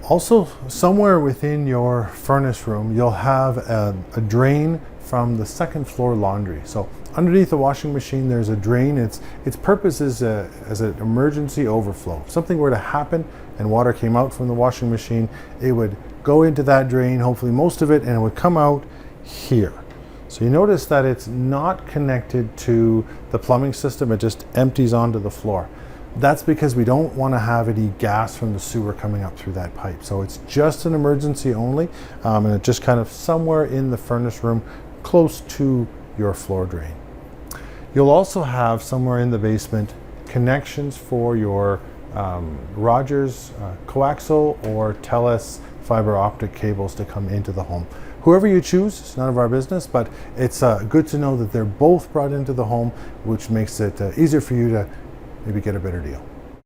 Also, somewhere within your furnace room, you'll have a drain from the second floor laundry. So underneath the washing machine, there's a drain. Its purpose is as an emergency overflow. If something were to happen and water came out from the washing machine, it would go into that drain, hopefully most of it, and it would come out here. So you notice that it's not connected to the plumbing system. It just empties onto the floor. That's because we don't want to have any gas from the sewer coming up through that pipe. So it's just an emergency only, and it's just kind of somewhere in the furnace room close to your floor drain. You'll also have somewhere in the basement connections for your Rogers Coaxle or TELUS fiber optic cables to come into the home. Whoever you choose, it's none of our business, but it's good to know that they're both brought into the home, which makes it easier for you to maybe get a better deal.